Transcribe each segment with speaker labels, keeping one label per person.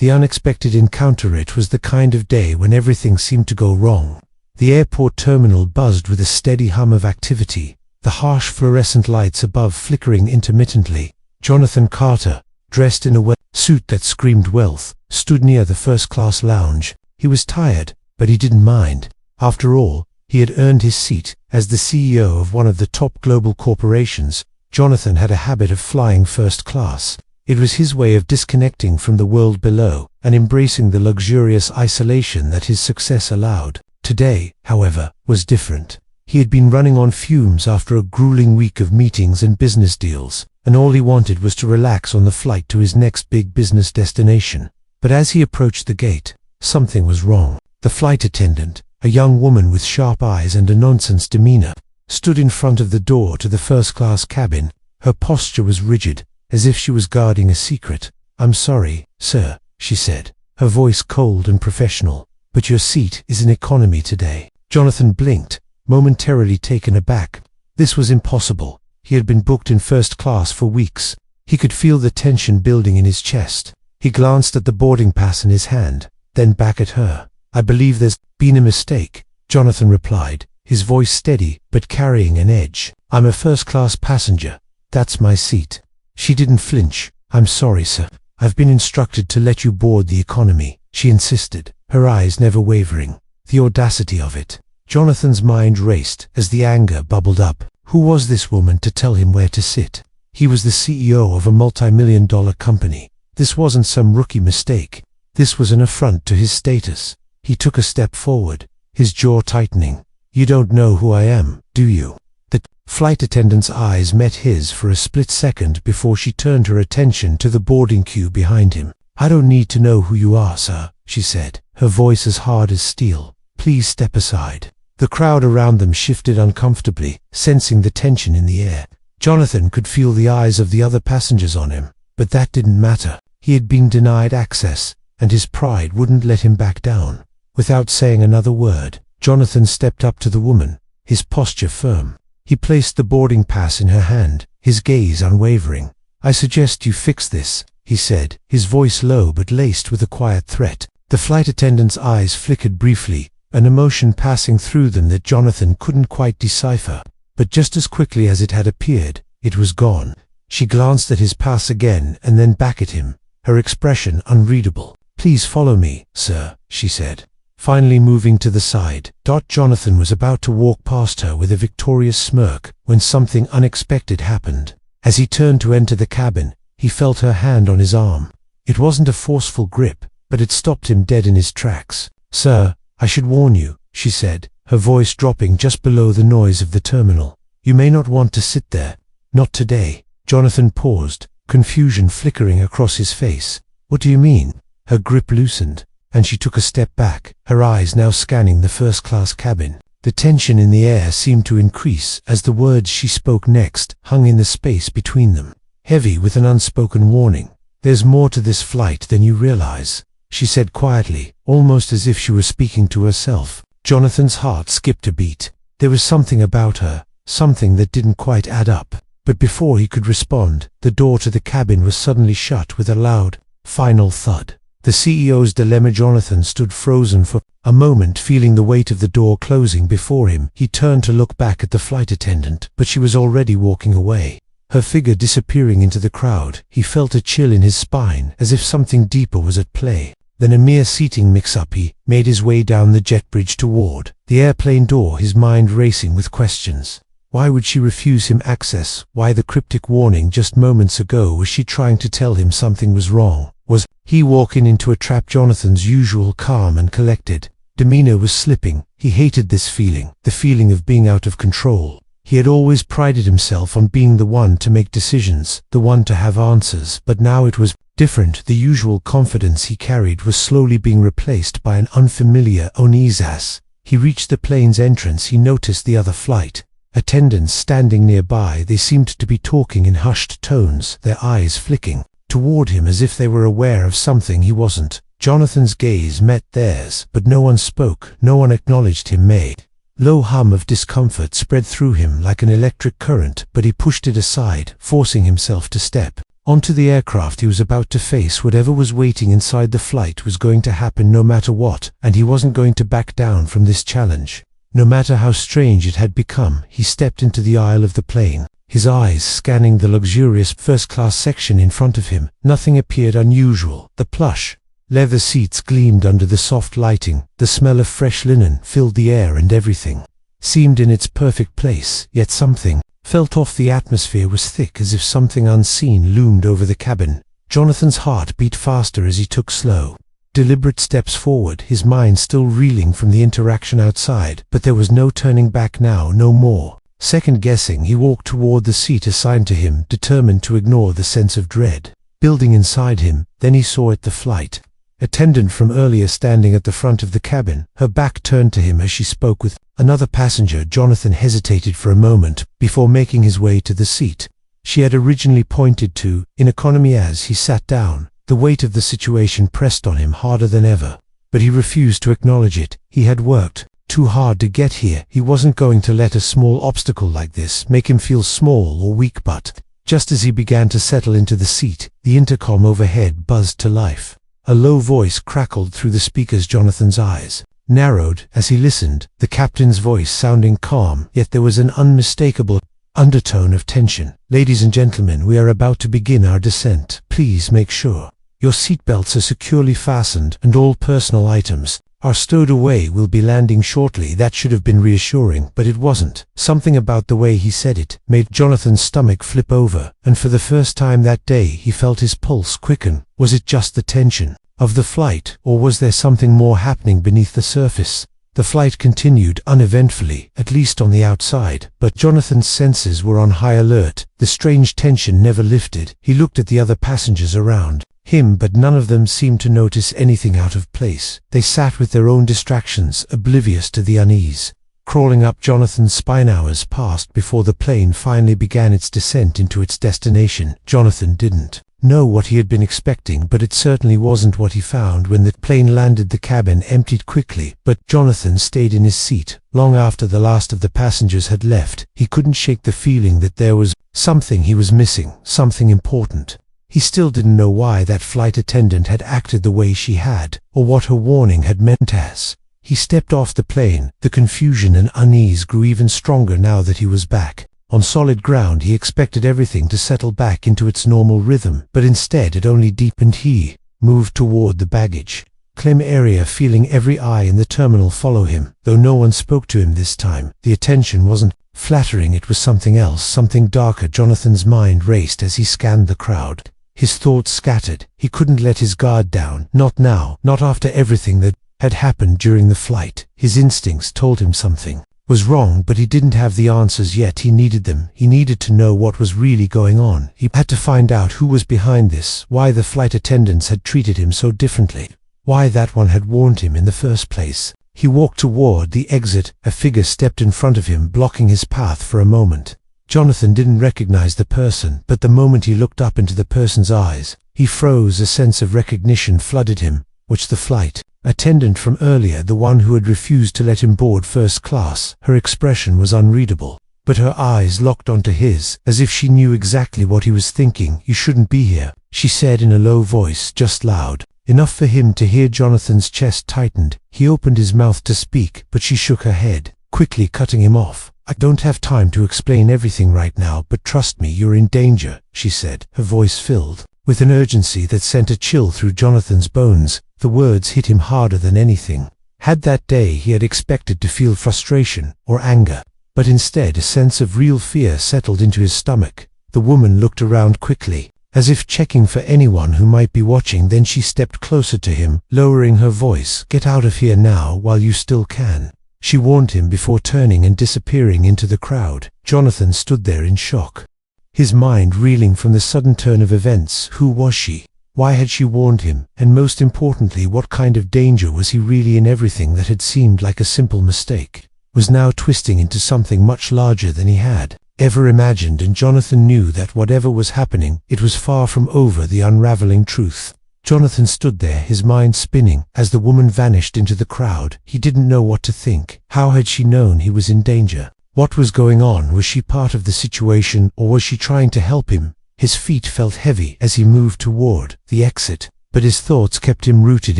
Speaker 1: The unexpected encounter. It was the kind of day when everything seemed to go wrong. The airport terminal buzzed with a steady hum of activity, the harsh fluorescent lights above flickering intermittently. Jonathan Carter, dressed in a suit that screamed wealth, stood near the first-class lounge. He was tired, but he didn't mind. After all, he had earned his seat. As the CEO of one of the top global corporations, Jonathan had a habit of flying first class. It was his way of disconnecting from the world below and embracing the luxurious isolation that his success allowed. Today, however, was different. He had been running on fumes after a grueling week of meetings and business deals, and all he wanted was to relax on the flight to his next big business destination. But as he approached the gate, something was wrong. The flight attendant, a young woman with sharp eyes and a nonsense demeanor, stood in front of the door to the first-class cabin. Her posture was rigid, as if she was guarding a secret. "I'm sorry, sir," she said, her voice cold and professional, "but your seat is in economy today." Jonathan blinked, momentarily taken aback. This was impossible. He had been booked in first class for weeks. He could feel the tension building in his chest. He glanced at the boarding pass in his hand, then back at her. "I believe there's been a mistake," Jonathan replied, his voice steady but carrying an edge. "I'm a first-class passenger. That's my seat." She didn't flinch. "I'm sorry, sir. I've been instructed to let you board the economy," she insisted, her eyes never wavering. The audacity of it. Jonathan's mind raced as the anger bubbled up. Who was this woman to tell him where to sit? He was the CEO of a multi-million-dollar company. This wasn't some rookie mistake. This was an affront to his status. He took a step forward, his jaw tightening. "You don't know who I am, do you?" The flight attendant's eyes met his for a split second before she turned her attention to the boarding queue behind him. "I don't need to know who you are, sir," she said, her voice as hard as steel. "Please step aside." The crowd around them shifted uncomfortably, sensing the tension in the air. Jonathan could feel the eyes of the other passengers on him, but that didn't matter. He had been denied access, and his pride wouldn't let him back down. Without saying another word, Jonathan stepped up to the woman, his posture firm. He placed the boarding pass in her hand, his gaze unwavering. "I suggest you fix this," he said, his voice low but laced with a quiet threat. The flight attendant's eyes flickered briefly, an emotion passing through them that Jonathan couldn't quite decipher. But just as quickly as it had appeared, it was gone. She glanced at his pass again and then back at him, her expression unreadable. "Please follow me, sir," she said, finally moving to the side. Jonathan was about to walk past her with a victorious smirk when something unexpected happened. As he turned to enter the cabin, he felt her hand on his arm. It wasn't a forceful grip, but it stopped him dead in his tracks. "Sir, I should warn you," she said, her voice dropping just below the noise of the terminal. "You may not want to sit there. Not today." Jonathan paused, confusion flickering across his face. "What do you mean?" Her grip loosened, and she took a step back, her eyes now scanning the first-class cabin. The tension in the air seemed to increase as the words she spoke next hung in the space between them, heavy with an unspoken warning. "There's more to this flight than you realize," she said quietly, almost as if she were speaking to herself. Jonathan's heart skipped a beat. There was something about her, something that didn't quite add up. But before he could respond, the door to the cabin was suddenly shut with a loud, final thud. The CEO's dilemma. Jonathan stood frozen for a moment, feeling the weight of the door closing before him. He turned to look back at the flight attendant, but she was already walking away, her figure disappearing into the crowd. He felt a chill in his spine, as if something deeper was at play. Then a mere seating mix-up. He made his way down the jet bridge toward the airplane door, his mind racing with questions. Why would she refuse him access? Why the cryptic warning just moments ago? Was she trying to tell him something was wrong? Was he walking into a trap? Jonathan's usual calm and collected demeanor was slipping. He hated this feeling, the feeling of being out of control. He had always prided himself on being the one to make decisions, the one to have answers, but now it was different. The usual confidence he carried was slowly being replaced by an unfamiliar uneasiness. He reached the plane's entrance. He noticed the other flight attendants standing nearby. They seemed to be talking in hushed tones, their eyes flicking toward him as if they were aware of something he wasn't. Jonathan's gaze met theirs, but no one spoke, no one acknowledged him. A low hum of discomfort spread through him like an electric current, but he pushed it aside, forcing himself to step Onto the aircraft he was about to face. Whatever was waiting inside the flight was going to happen no matter what, and he wasn't going to back down from this challenge. No matter how strange it had become, he stepped into the aisle of the plane, his eyes scanning the luxurious first-class section in front of him. Nothing appeared unusual. The plush leather seats gleamed under the soft lighting, the smell of fresh linen filled the air, and everything seemed in its perfect place, yet something felt off. The atmosphere was thick, as if something unseen loomed over the cabin. Jonathan's heart beat faster as he took slow, deliberate steps forward, his mind still reeling from the interaction outside. But there was no turning back now, no more second-guessing. He walked toward the seat assigned to him, determined to ignore the sense of dread building inside him. Then he saw it, the flight attendant from earlier, standing at the front of the cabin, her back turned to him as she spoke with another passenger. Jonathan hesitated for a moment before making his way to the seat she had originally pointed to, in economy. As he sat down, the weight of the situation pressed on him harder than ever, but he refused to acknowledge it. He had worked too hard to get here. He wasn't going to let a small obstacle like this make him feel small or weak. But just as he began to settle into the seat, the intercom overhead buzzed to life. A low voice crackled through the speakers. Jonathan's eyes narrowed as he listened, the captain's voice sounding calm, yet there was an unmistakable undertone of tension. "Ladies and gentlemen, we are about to begin our descent. Please make sure your seatbelts are securely fastened and all personal items are stowed away. We'll be landing shortly." That should have been reassuring, but it wasn't. Something about the way he said it made Jonathan's stomach flip over, and for the first time that day he felt his pulse quicken. Was it just the tension of the flight, or was there something more happening beneath the surface? The flight continued uneventfully, at least on the outside, but Jonathan's senses were on high alert. The strange tension never lifted. He looked at the other passengers around him, but none of them seemed to notice anything out of place. They sat with their own distractions, oblivious to the unease crawling up Jonathan's spine. Hours passed before the plane finally began its descent into its destination. Jonathan didn't know what he had been expecting, but it certainly wasn't what he found. When the plane landed, the cabin emptied quickly, but Jonathan stayed in his seat. Long after the last of the passengers had left, he couldn't shake the feeling that there was something he was missing, something important. He still didn't know why that flight attendant had acted the way she had, or what her warning had meant. As he stepped off the plane, the confusion and unease grew even stronger now that he was back on solid ground. He expected everything to settle back into its normal rhythm, but instead it only deepened. He moved toward the baggage claim area, feeling every eye in the terminal follow him. Though no one spoke to him this time, the attention wasn't flattering. It was something else, something darker. Jonathan's mind raced as he scanned the crowd. His thoughts scattered. He couldn't let his guard down. Not now. Not after everything that had happened during the flight. His instincts told him something was wrong, but he didn't have the answers yet. He needed them. He needed to know what was really going on. He had to find out who was behind this, why the flight attendants had treated him so differently, why that one had warned him in the first place. He walked toward the exit. A figure stepped in front of him, blocking his path for a moment. Jonathan didn't recognize the person, but the moment he looked up into the person's eyes, he froze. A sense of recognition flooded him. Which the flight attendant from earlier, the one who had refused to let him board first class. Her expression was unreadable, but her eyes locked onto his, as if she knew exactly what he was thinking. "You shouldn't be here," she said in a low voice, just loud enough for him to hear. Jonathan's chest tightened. He opened his mouth to speak, but she shook her head, quickly cutting him off. "I don't have time to explain everything right now, but trust me, you're in danger," she said, her voice filled with an urgency that sent a chill through Jonathan's bones. The words hit him harder than anything had that day. He had expected to feel frustration or anger, but instead a sense of real fear settled into his stomach. The woman looked around quickly, as if checking for anyone who might be watching. Then she stepped closer to him, lowering her voice. "Get out of here now while you still can," she warned him before turning and disappearing into the crowd. Jonathan stood there in shock, his mind reeling from the sudden turn of events. Who was she? Why had she warned him? And most importantly, what kind of danger was he really in? Everything that had seemed like a simple mistake was now twisting into something much larger than he had ever imagined, and Jonathan knew that whatever was happening, it was far from over. The unraveling truth. Jonathan stood there, his mind spinning, as the woman vanished into the crowd. He didn't know what to think. How had she known he was in danger? What was going on? Was she part of the situation, or was she trying to help him? His feet felt heavy as he moved toward the exit, but his thoughts kept him rooted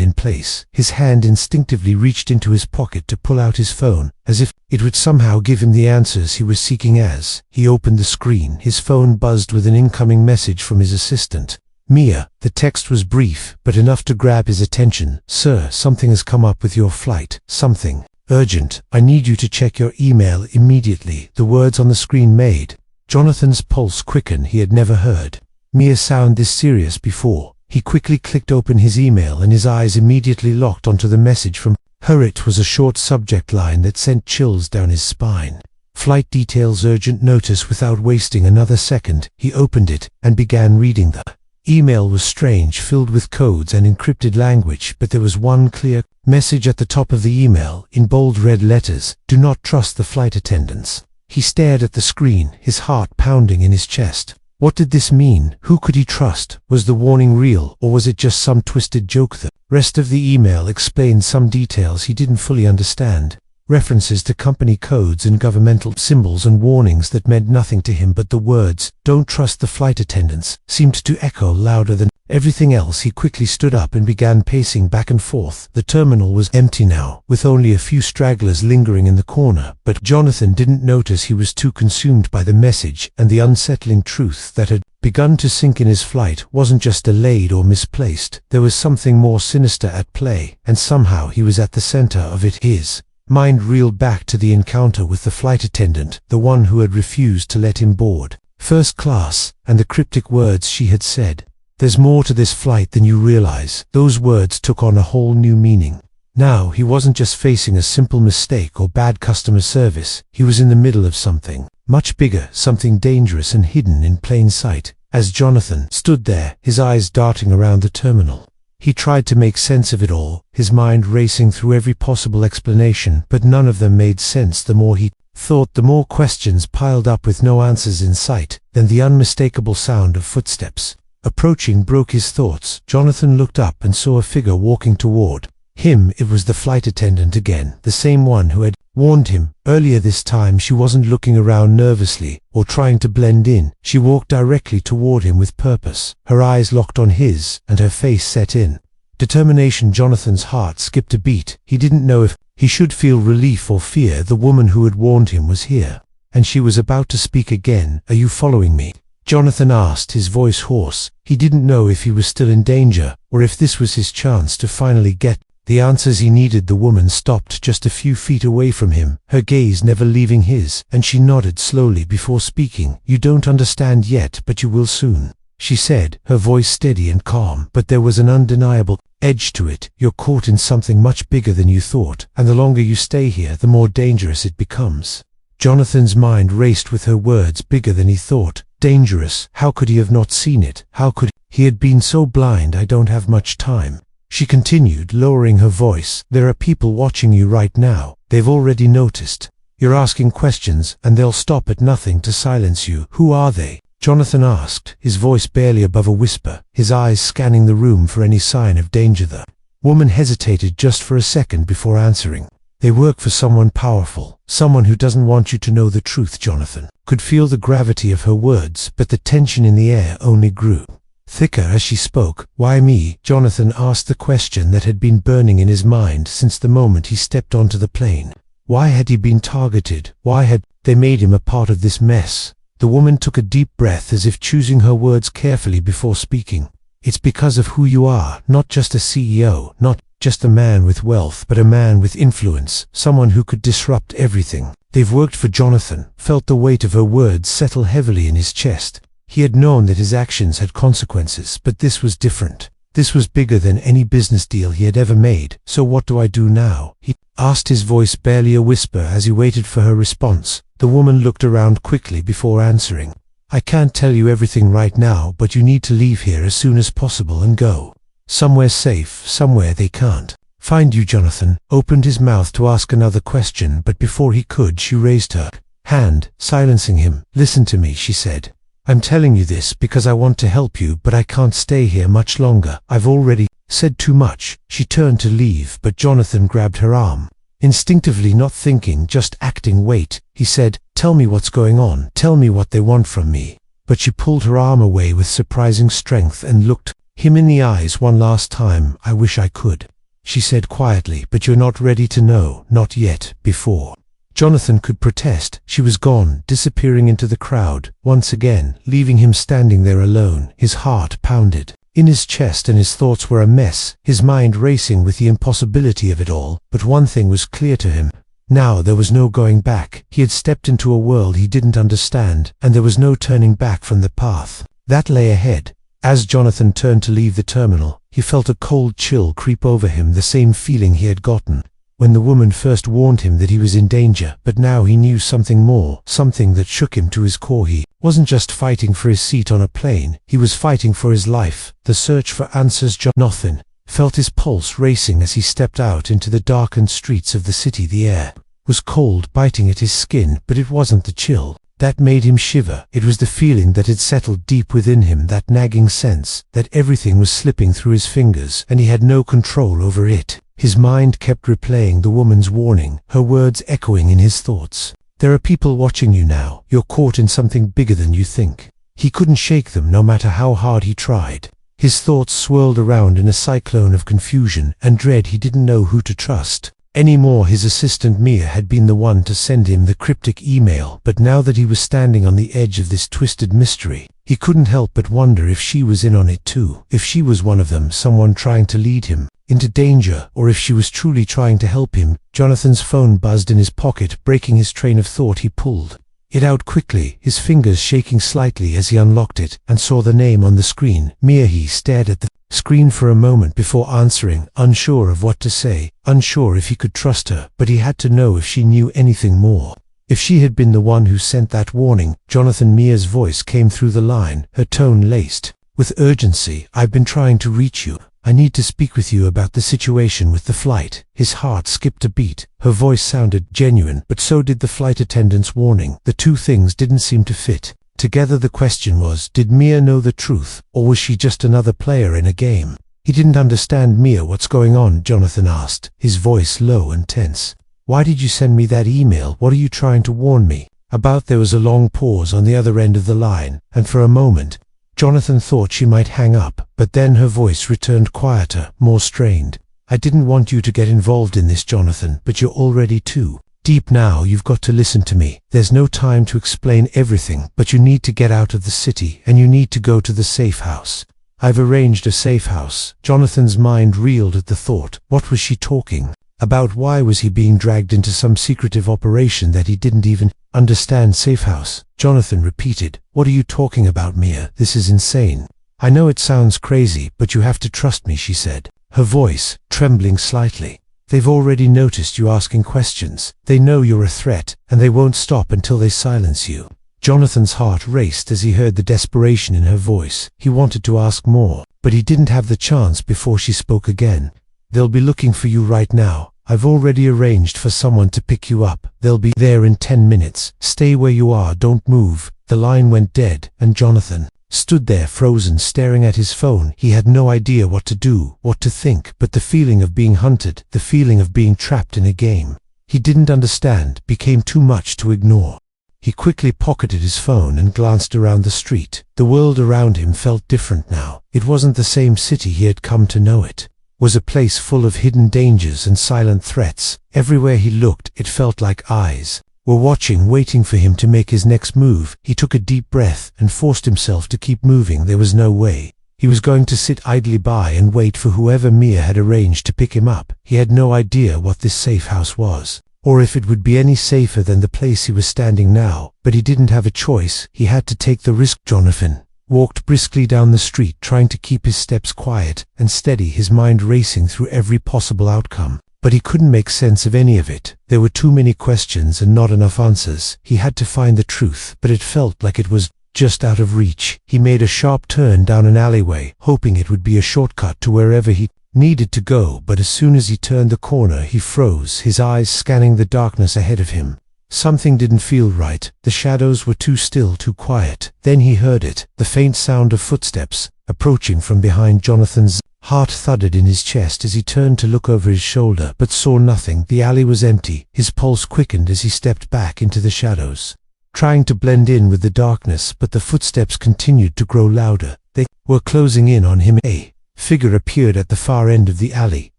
Speaker 1: in place. His hand instinctively reached into his pocket to pull out his phone, as if it would somehow give him the answers he was seeking. As he opened the screen, his phone buzzed with an incoming message from his assistant, Mia. The text was brief, but enough to grab his attention. "Sir, something has come up with your flight. Something urgent. I need you to check your email immediately." The words on the screen made Jonathan's pulse quicken. He had never heard Mia sound this serious before. He quickly clicked open his email and his eyes immediately locked onto the message from her. It was a short subject line that sent chills down his spine. "Flight details, urgent notice." Without wasting another second, he opened it and began reading. The email was strange, filled with codes and encrypted language, but there was one clear message at the top of the email, in bold red letters: "Do not trust the flight attendants." He stared at the screen, his heart pounding in his chest. What did this mean? Who could he trust? Was the warning real, or was it just some twisted joke? The rest of the email explained some details he didn't fully understand. References to company codes and governmental symbols and warnings that meant nothing to him, but the words, "Don't trust the flight attendants," seemed to echo louder than everything else. He quickly stood up and began pacing back and forth. The terminal was empty now, with only a few stragglers lingering in the corner, but Jonathan didn't notice. He was too consumed by the message and the unsettling truth that had begun to sink in. His flight wasn't just delayed or misplaced. There was something more sinister at play, and somehow he was at the center of it. His mind reeled back to the encounter with the flight attendant, the one who had refused to let him board first class, and the cryptic words she had said. "There's more to this flight than you realize." Those words took on a whole new meaning. Now he wasn't just facing a simple mistake or bad customer service. He was in the middle of something much bigger, something dangerous and hidden in plain sight. As Jonathan stood there, his eyes darting around the terminal, he tried to make sense of it all, his mind racing through every possible explanation, but none of them made sense. The more he thought, the more questions piled up with no answers in sight. Then the unmistakable sound of footsteps approaching broke his thoughts. Jonathan looked up and saw a figure walking toward him. It was the flight attendant again, the same one who had warned him earlier. This time she wasn't looking around nervously or trying to blend in. She walked directly toward him with purpose, her eyes locked on his, and her face set in determination. Jonathan's heart skipped a beat. He didn't know if he should feel relief or fear. The woman who had warned him was here, and she was about to speak again. "Are you following me?" Jonathan asked, his voice hoarse. He didn't know if he was still in danger, or if this was his chance to finally get the answers he needed. The woman stopped just a few feet away from him, her gaze never leaving his, and she nodded slowly before speaking. "You don't understand yet, but you will soon," she said, her voice steady and calm, but there was an undeniable edge to it. "You're caught in something much bigger than you thought, and the longer you stay here, the more dangerous it becomes." Jonathan's mind raced with her words. Bigger than he thought. Dangerous. How could he have not seen it? How could he had been so blind? "I don't have much time," she continued, lowering her voice. "There are people watching you right now. They've already noticed. You're asking questions, and they'll stop at nothing to silence you." "Who are they?" Jonathan asked, his voice barely above a whisper, his eyes scanning the room for any sign of danger. The woman hesitated just for a second before answering. "They work for someone powerful, someone who doesn't want you to know the truth." Jonathan could feel the gravity of her words, but the tension in the air only grew thicker as she spoke. "Why me?" Jonathan asked the question that had been burning in his mind since the moment he stepped onto the plane. Why had he been targeted? Why had they made him a part of this mess? The woman took a deep breath, as if choosing her words carefully before speaking. "It's because of who you are, not just a CEO, not just a man with wealth, but a man with influence, someone who could disrupt everything. They've worked for." Jonathan felt the weight of her words settle heavily in his chest. He had known that his actions had consequences, but this was different. This was bigger than any business deal he had ever made. "So what do I do now?" he asked, his voice barely a whisper. As he waited for her response, the woman looked around quickly before answering. "I can't tell you everything right now, but you need to leave here as soon as possible and go somewhere safe, somewhere they can't find you." Jonathan opened his mouth to ask another question, but before he could, she raised her hand, silencing him. "Listen to me," she said. "I'm telling you this because I want to help you, but I can't stay here much longer. I've already said too much." She turned to leave, but Jonathan grabbed her arm. Instinctively, not thinking, just acting. "Wait," he said. "Tell me what's going on. Tell me what they want from me." but she pulled her arm away with surprising strength and looked him in the eyes one last time. "I wish I could," she said quietly, "but you're not ready to know, not yet." Before Jonathan could protest, she was gone, disappearing into the crowd once again, leaving him standing there alone. His heart pounded in his chest and his thoughts were a mess, his mind racing with the impossibility of it all. But one thing was clear to him. Now there was no going back. He had stepped into a world he didn't understand, and there was no turning back from the path that lay ahead. As Jonathan turned to leave the terminal, he felt a cold chill creep over him, the same feeling he had gotten when the woman first warned him that he was in danger. But now he knew something more, something that shook him to his core. He wasn't just fighting for his seat on a plane, he was fighting for his life. The search for answers. Jonathan felt his pulse racing as he stepped out into the darkened streets of the city. The air was cold, biting at his skin, but it wasn't the chill that made him shiver. It was the feeling that had settled deep within him, that nagging sense that everything was slipping through his fingers and he had no control over it. His mind kept replaying the woman's warning, her words echoing in his thoughts. "There are people watching you now. You're caught in something bigger than you think." He couldn't shake them, no matter how hard he tried. His thoughts swirled around in a cyclone of confusion and dread. He didn't know who to trust anymore. His assistant Mia had been the one to send him the cryptic email, but now that he was standing on the edge of this twisted mystery, he couldn't help but wonder if she was in on it too. If she was one of them, someone trying to lead him into danger, or if she was truly trying to help him. Jonathan's phone buzzed in his pocket, breaking his train of thought. He pulled it out quickly, his fingers shaking slightly as he unlocked it and saw the name on the screen. Mia. He stared at the screen for a moment before answering, unsure of what to say, unsure if he could trust her, but he had to know if she knew anything more. If she had been the one who sent that warning. Jonathan. Mia's voice came through the line, her tone laced with urgency. "I've been trying to reach you. I need to speak with you about the situation with the flight." His heart skipped a beat. Her voice sounded genuine, but so did the flight attendant's warning. The two things didn't seem to fit together. The question was, did Mia know the truth, or was she just another player in a game? He didn't understand. "Mia, what's going on?" Jonathan asked, his voice low and tense. "Why did you send me that email? What are you trying to warn me about?" There was a long pause on the other end of the line, and for a moment Jonathan thought she might hang up, but then her voice returned, quieter, more strained. "I didn't want you to get involved in this, Jonathan, but you're already too deep now. You've got to listen to me. There's no time to explain everything, but you need to get out of the city, and you need to go to the safe house. I've arranged a safe house." Jonathan's mind reeled at the thought. What was she talking about? Why was he being dragged into some secretive operation that he didn't even understand? "Safe house," Jonathan repeated. "What are you talking about, Mia? This is insane." "I know it sounds crazy, but you have to trust me," she said, her voice trembling slightly. "They've already noticed you asking questions. They know you're a threat, and they won't stop until they silence you." Jonathan's heart raced as he heard the desperation in her voice. He wanted to ask more, but he didn't have the chance before she spoke again. "They'll be looking for you right now. I've already arranged for someone to pick you up. They'll be there in 10 minutes. Stay where you are, don't move." The line went dead, and Jonathan stood there frozen, staring at his phone. He had no idea what to do, what to think, but the feeling of being hunted, the feeling of being trapped in a game he didn't understand, became too much to ignore. He quickly pocketed his phone and glanced around the street. The world around him felt different now. It wasn't the same city he had come to know. It was a place full of hidden dangers and silent threats. Everywhere he looked, it felt like eyes were watching, waiting for him to make his next move. He took a deep breath and forced himself to keep moving. There was no way he was going to sit idly by and wait for whoever Mia had arranged to pick him up. He had no idea what this safe house was, or if it would be any safer than the place he was standing now, but he didn't have a choice. He had to take the risk. Jonathan walked briskly down the street, trying to keep his steps quiet and steady, his mind racing through every possible outcome. But he couldn't make sense of any of it. There were too many questions and not enough answers. He had to find the truth, but it felt like it was just out of reach. He made a sharp turn down an alleyway, hoping it would be a shortcut to wherever he needed to go, but as soon as he turned the corner, he froze, his eyes scanning the darkness ahead of him. Something didn't feel right. The shadows were too still, too quiet. Then he heard it, the faint sound of footsteps approaching from behind. Jonathan's heart thudded in his chest as he turned to look over his shoulder, but saw nothing. The alley was empty. His pulse quickened as he stepped back into the shadows. trying to blend in with the darkness, but the footsteps continued to grow louder. They were closing in on him. A figure appeared at the far end of the alley,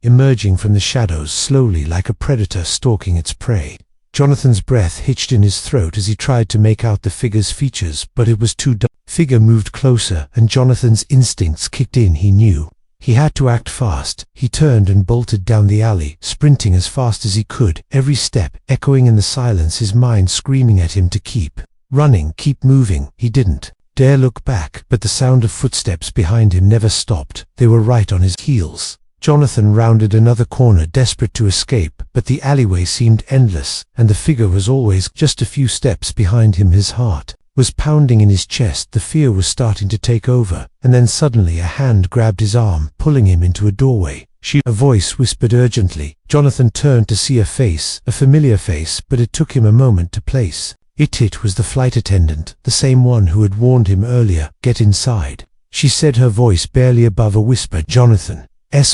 Speaker 1: emerging from the shadows slowly like a predator stalking its prey. Jonathan's breath hitched in his throat as he tried to make out the figure's features, but it was too dark. Figure moved closer, and Jonathan's instincts kicked in. He knew he had to act fast. He turned and bolted down the alley, sprinting as fast as he could, every step echoing in the silence, his mind screaming at him to keep running, keep moving. He didn't dare look back, but the sound of footsteps behind him never stopped. They were right on his heels. Jonathan rounded another corner, desperate to escape, but the alleyway seemed endless, and the figure was always just a few steps behind him. His heart was pounding in his chest. The fear was starting to take over, and then suddenly a hand grabbed his arm, pulling him into a doorway. A voice whispered urgently. Jonathan turned to see a face, a familiar face, but it took him a moment to place. It was the flight attendant, the same one who had warned him earlier. "Get inside," she said, her voice barely above a whisper. Jonathan's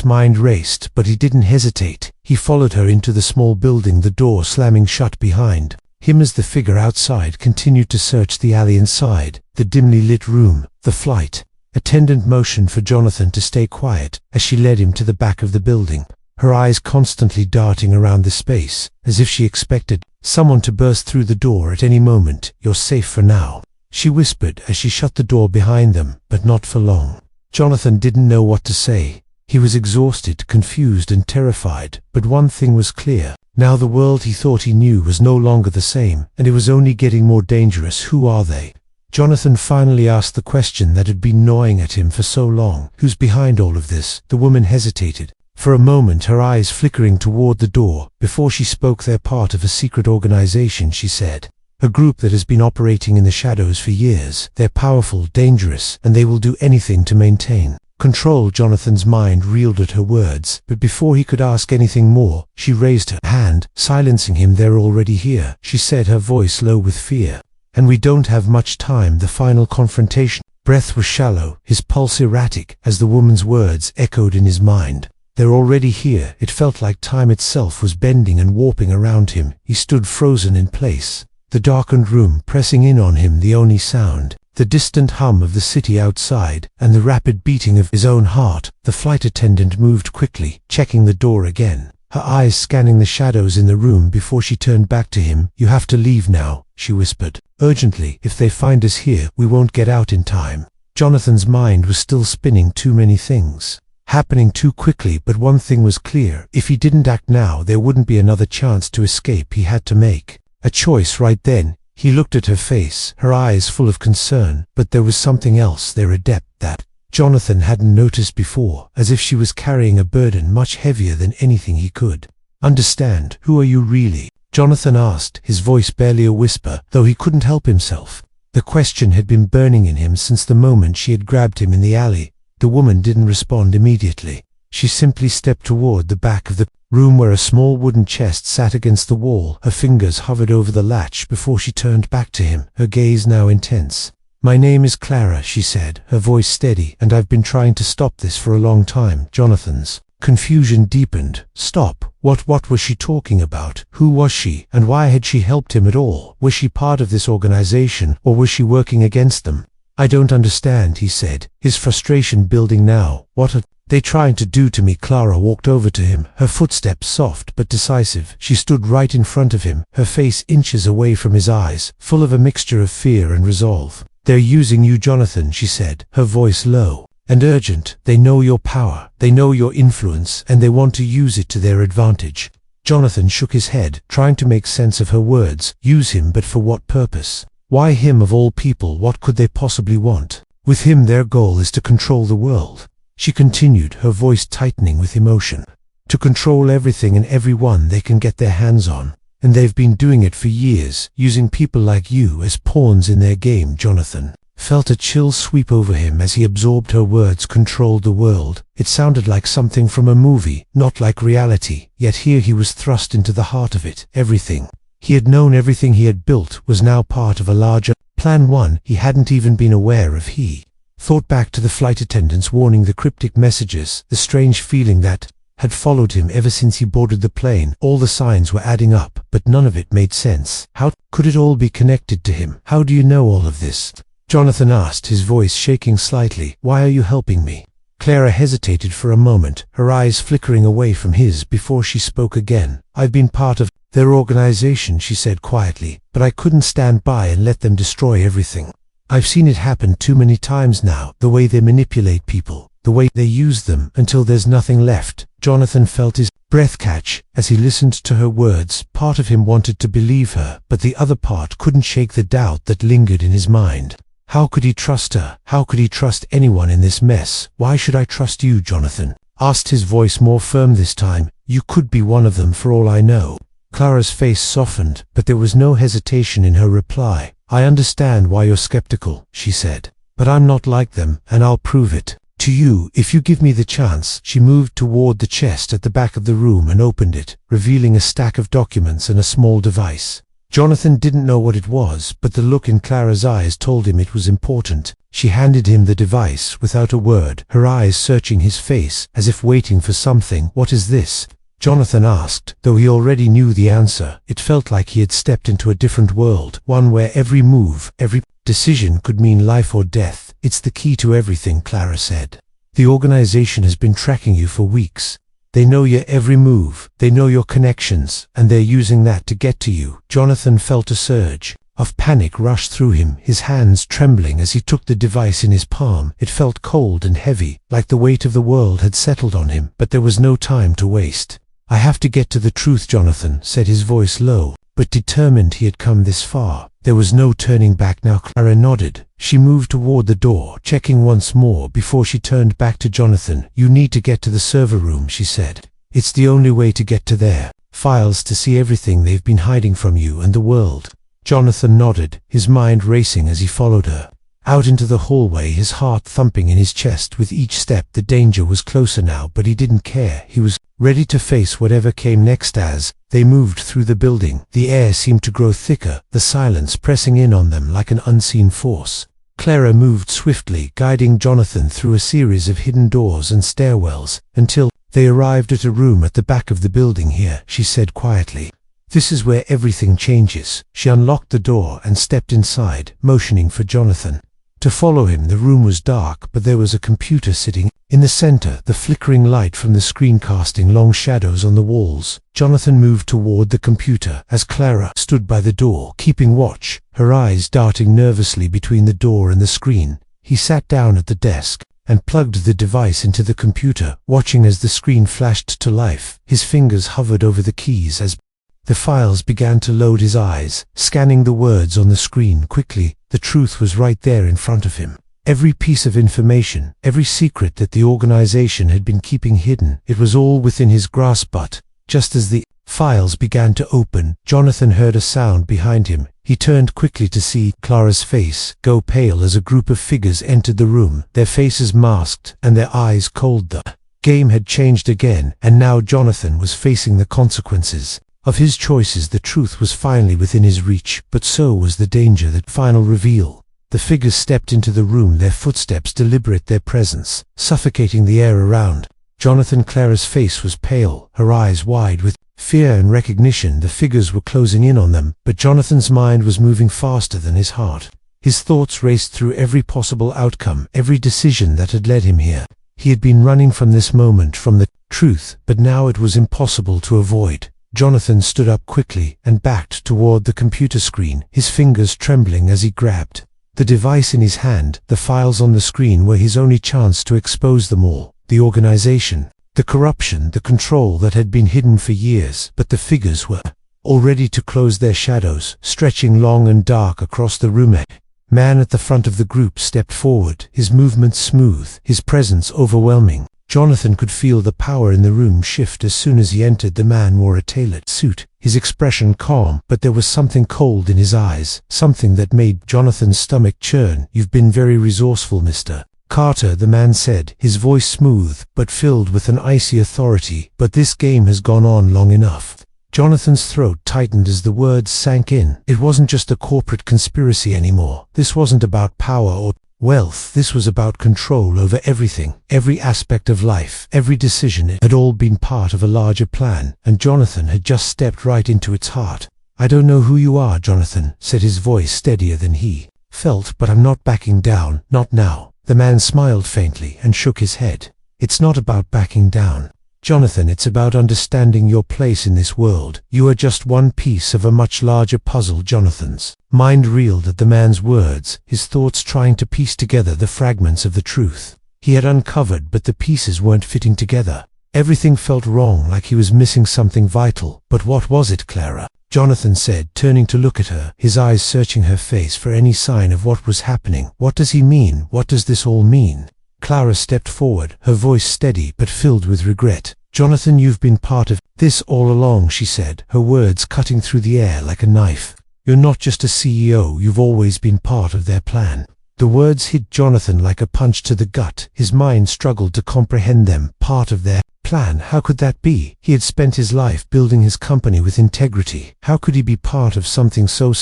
Speaker 1: mind raced, but he didn't hesitate. He followed her into the small building, the door slamming shut behind him as the figure outside continued to search the alley inside the dimly lit room. The flight attendant motioned for Jonathan to stay quiet as she led him to the back of the building, her eyes constantly darting around the space, as if she expected someone to burst through the door at any moment. "You're safe for now," she whispered as she shut the door behind them, but not for long. Jonathan didn't know what to say. He was exhausted, confused, and terrified, but one thing was clear. Now the world he thought he knew was no longer the same, and it was only getting more dangerous. "Who are they?" Jonathan finally asked the question that had been gnawing at him for so long. "Who's behind all of this?" The woman hesitated for a moment, her eyes flickering toward the door. Before she spoke, "They're part of a secret organization," she said. "A group that has been operating in the shadows for years. They're powerful, dangerous, and they will do anything to maintain control." Jonathan's mind reeled at her words, but before he could ask anything more, she raised her hand, silencing him. "They're already here," she said, her voice low with fear. "And we don't have much time." The final confrontation. Breath was shallow, his pulse erratic, as the woman's words echoed in his mind. "They're already here." It felt like time itself was bending and warping around him. He stood frozen in place, the darkened room pressing in on him, the only sound the distant hum of the city outside, and the rapid beating of his own heart. The flight attendant moved quickly, checking the door again, her eyes scanning the shadows in the room before she turned back to him. "You have to leave now," she whispered urgently. "If they find us here, we won't get out in time." Jonathan's mind was still spinning, too many things happening too quickly, but one thing was clear. If he didn't act now, there wouldn't be another chance to escape. He had to make a choice right then. He looked at her face, her eyes full of concern, but there was something else there, a depth that Jonathan hadn't noticed before, as if she was carrying a burden much heavier than anything he could understand. "Who are you really?" Jonathan asked, his voice barely a whisper, though he couldn't help himself. The question had been burning in him since the moment she had grabbed him in the alley. The woman didn't respond immediately. She simply stepped toward the back of the room where a small wooden chest sat against the wall. Her fingers hovered over the latch before she turned back to him, her gaze now intense. "My name is Clara," she said, her voice steady, "and I've been trying to stop this for a long time." Jonathan's confusion deepened. Stop? What was she talking about? Who was she, and why had she helped him at all? Was she part of this organization, or was she working against them? "I don't understand," he said, his frustration building now. "What are they trying to do to me?" Clara walked over to him, her footsteps soft but decisive. She stood right in front of him, her face inches away from his eyes, full of a mixture of fear and resolve. "They're using you, Jonathan," she said, her voice low and urgent. "They know your power, they know your influence, and they want to use it to their advantage." Jonathan shook his head, trying to make sense of her words. Use him, but for what purpose? Why him of all people? What could they possibly want? With him, their goal is to control the world, she continued, her voice tightening with emotion. "To control everything and everyone they can get their hands on. And they've been doing it for years, using people like you as pawns in their game." Jonathan felt a chill sweep over him as he absorbed her words. Controlled the world. It sounded like something from a movie, not like reality, yet here he was thrust into the heart of it. Everything he had known, everything he had built, was now part of a larger plan, one he hadn't even been aware of. He thought back to the flight attendant's warning, the cryptic messages, the strange feeling that had followed him ever since he boarded the plane. All the signs were adding up. but none of it made sense. How could it all be connected to him? How do you know all of this? Jonathan asked, his voice shaking slightly. Why are you helping me? Clara hesitated for a moment, her eyes flickering away from his before she spoke again. I've been part of their organization, she said quietly, but I couldn't stand by and let them destroy everything. I've seen it happen too many times now, the way they manipulate people, the way they use them until there's nothing left. Jonathan felt his breath catch as he listened to her words. Part of him wanted to believe her, but the other part couldn't shake the doubt that lingered in his mind. How could he trust her? How could he trust anyone in this mess? Why should I trust you, Jonathan? Asked, his voice more firm this time. You could be one of them for all I know. Clara's face softened, but there was no hesitation in her reply. I understand why you're skeptical, she said. But I'm not like them, and I'll prove it to you if you give me the chance. She moved toward the chest at the back of the room and opened it, revealing a stack of documents and a small device. Jonathan didn't know what it was, but the look in Clara's eyes told him it was important. She handed him the device without a word, her eyes searching his face as if waiting for something. What is this? Jonathan asked, though he already knew the answer. It felt like he had stepped into a different world, one where every move, every decision could mean life or death. It's the key to everything, Clara said. The organization has been tracking you for weeks. They know your every move, they know your connections, and they're using that to get to you. Jonathan felt a surge of panic rush through him, his hands trembling as he took the device in his palm. It felt cold and heavy, like the weight of the world had settled on him, but there was no time to waste. I have to get to the truth, Jonathan said, his voice low, but determined. He had come this far. There was no turning back now. Clara nodded. She moved toward the door, checking once more before she turned back to Jonathan. You need to get to the server room, she said. It's the only way to get to their files, to see everything they've been hiding from you and the world. Jonathan nodded, his mind racing as he followed her out into the hallway, his heart thumping in his chest with each step. The danger was closer now, but he didn't care. He was ready to face whatever came next. As they moved through the building, the air seemed to grow thicker, the silence pressing in on them like an unseen force. Clara moved swiftly, guiding Jonathan through a series of hidden doors and stairwells, until they arrived at a room at the back of the building. Here, she said quietly. This is where everything changes. She unlocked the door and stepped inside, motioning for Jonathan to follow him. The room was dark, but there was a computer sitting in the center, the flickering light from the screen casting long shadows on the walls. Jonathan moved toward the computer as Clara stood by the door, keeping watch, her eyes darting nervously between the door and the screen. He sat down at the desk and plugged the device into the computer, watching as the screen flashed to life. His fingers hovered over the keys as the files began to load, his eyes scanning the words on the screen quickly. The truth was right there in front of him. Every piece of information, every secret that the organization had been keeping hidden, it was all within his grasp. But just as the files began to open, Jonathan heard a sound behind him. He turned quickly to see Clara's face go pale as a group of figures entered the room, their faces masked and their eyes cold. The game had changed again, and now Jonathan was facing the consequences of his choices. The truth was finally within his reach, but so was the danger. That final reveal. The figures stepped into the room, their footsteps deliberate, their presence suffocating the air around Jonathan. Clara's face was pale, her eyes wide with fear and recognition. The figures were closing in on them, but Jonathan's mind was moving faster than his heart. His thoughts raced through every possible outcome, every decision that had led him here. He had been running from this moment, from the truth, but now it was impossible to avoid. Jonathan stood up quickly and backed toward the computer screen, his fingers trembling as he grabbed the device in his hand. The files on the screen were his only chance to expose them all. The organization, the corruption, the control that had been hidden for years. But the figures were all ready to close their shadows, stretching long and dark across the room. A man at the front of the group stepped forward, his movements smooth, his presence overwhelming. Jonathan could feel the power in the room shift as soon as he entered. The man wore a tailored suit, his expression calm, but there was something cold in his eyes, something that made Jonathan's stomach churn. You've been very resourceful, Mr. Carter, the man said, his voice smooth, but filled with an icy authority. But this game has gone on long enough. Jonathan's throat tightened as the words sank in. It wasn't just a corporate conspiracy anymore. This wasn't about power or wealth. This was about control over everything, every aspect of life, every decision. It had all been part of a larger plan, and Jonathan had just stepped right into its heart. "I don't know who you are, Jonathan," said his voice steadier than he felt, "but I'm not backing down, not now." The man smiled faintly and shook his head. "It's not about backing down, Jonathan, it's about understanding your place in this world. You are just one piece of a much larger puzzle." Jonathan's mind reeled at the man's words, his thoughts trying to piece together the fragments of the truth he had uncovered, but the pieces weren't fitting together. Everything felt wrong, like he was missing something vital. "But what was it, Clara?" Jonathan said, turning to look at her, his eyes searching her face for any sign of what was happening. "What does he mean? What does this all mean?" Clara stepped forward, her voice steady but filled with regret. "Jonathan, you've been part of this all along," she said, her words cutting through the air like a knife. "You're not just a CEO, you've always been part of their plan." The words hit Jonathan like a punch to the gut. His mind struggled to comprehend them. Part of their plan? How could that be? He had spent his life building his company with integrity. How could he be part of something so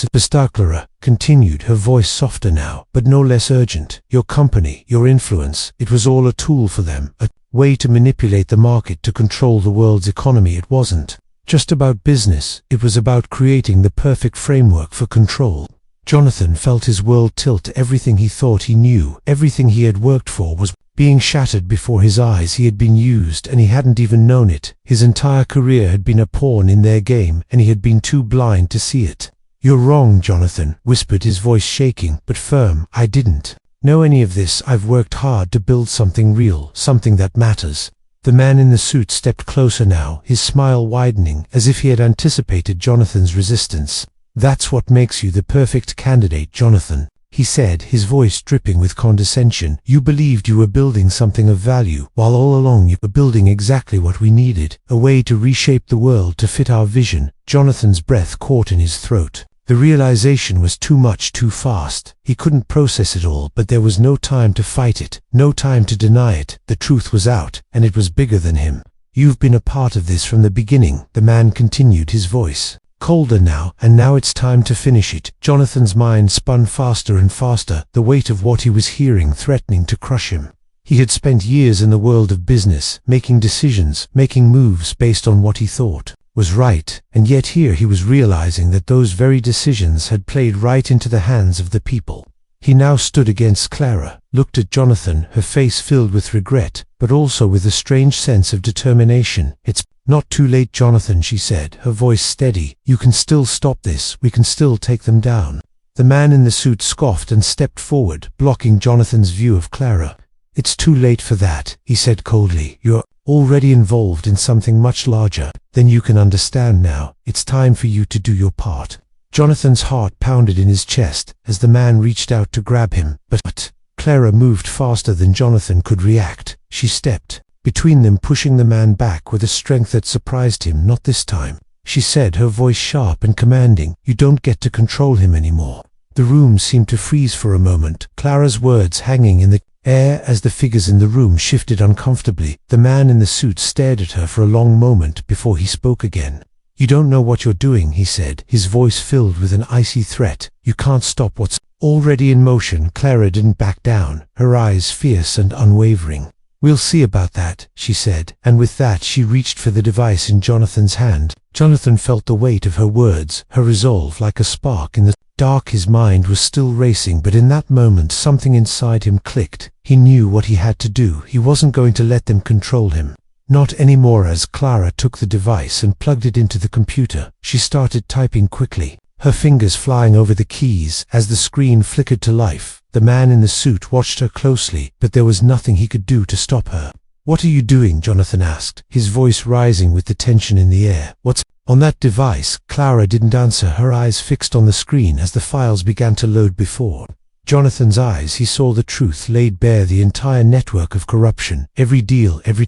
Speaker 1: Clara continued, her voice softer now, but no less urgent. "Your company, your influence, it was all a tool for them, a way to manipulate the market, to control the world's economy. It wasn't just about business, it was about creating the perfect framework for control." Jonathan felt his world tilt. Everything he thought he knew, everything he had worked for, was being shattered before his eyes. He had been used, and he hadn't even known it. His entire career had been a pawn in their game, and he had been too blind to see it. "You're wrong, Jonathan," whispered his voice, shaking but firm. "I didn't know any of this. I've worked hard to build something real, something that matters." The man in the suit stepped closer now, his smile widening, as if he had anticipated Jonathan's resistance. "That's what makes you the perfect candidate, Jonathan," he said, his voice dripping with condescension. "You believed you were building something of value, while all along you were building exactly what we needed, a way to reshape the world to fit our vision." Jonathan's breath caught in his throat. The realization was too much, too fast. He couldn't process it all, but there was no time to fight it, no time to deny it. The truth was out, and it was bigger than him. "You've been a part of this from the beginning," the man continued, his voice colder now, "and now it's time to finish it." Jonathan's mind spun faster and faster, the weight of what he was hearing threatening to crush him. He had spent years in the world of business, making decisions, making moves based on what he thought was right, and yet here he was realizing that those very decisions had played right into the hands of the people. He now stood against Clara, looked at Jonathan, her face filled with regret, but also with a strange sense of determination. "It's not too late, Jonathan," she said, her voice steady. "You can still stop this. We can still take them down." The man in the suit scoffed and stepped forward, blocking Jonathan's view of Clara. "It's too late for that," he said coldly. "You're already involved in something much larger than you can understand now. It's time for you to do your part." Jonathan's heart pounded in his chest as the man reached out to grab him, but Clara moved faster than Jonathan could react. She stepped between them, pushing the man back with a strength that surprised him. "Not this time," she said, her voice sharp and commanding. "You don't get to control him anymore." The room seemed to freeze for a moment, Clara's words hanging in the air as the figures in the room shifted uncomfortably. The man in the suit stared at her for a long moment before he spoke again. "You don't know what you're doing," he said, his voice filled with an icy threat. "You can't stop what's already in motion." Clara didn't back down, her eyes fierce and unwavering. "We'll see about that," she said, and with that she reached for the device in Jonathan's hand. Jonathan felt the weight of her words, her resolve like a spark in the dark. His mind was still racing, but in that moment something inside him clicked. He knew what he had to do. He wasn't going to let them control him. Not anymore. As Clara took the device and plugged it into the computer, she started typing quickly, her fingers flying over the keys. As the screen flickered to life, the man in the suit watched her closely, but there was nothing he could do to stop her. "What are you doing?" Jonathan asked, his voice rising with the tension in the air. "What's on that device?" Clara didn't answer, her eyes fixed on the screen as the files began to load before Jonathan's eyes. He saw the truth laid bare, the entire network of corruption, every deal, every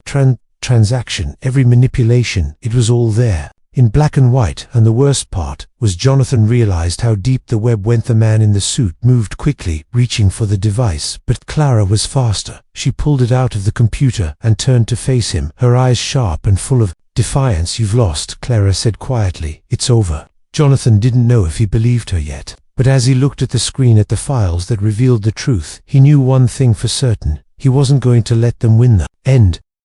Speaker 1: transaction, every manipulation. It was all there, in black and white, and the worst part was Jonathan realized how deep the web went. The man in the suit moved quickly, reaching for the device, but Clara was faster. She pulled it out of the computer and turned to face him, her eyes sharp and full of defiance. "You've lost," Clara said quietly. "It's over." Jonathan didn't know if he believed her yet, But as he looked at the screen at the files that revealed the truth, he knew one thing for certain: he wasn't going to let them win the end.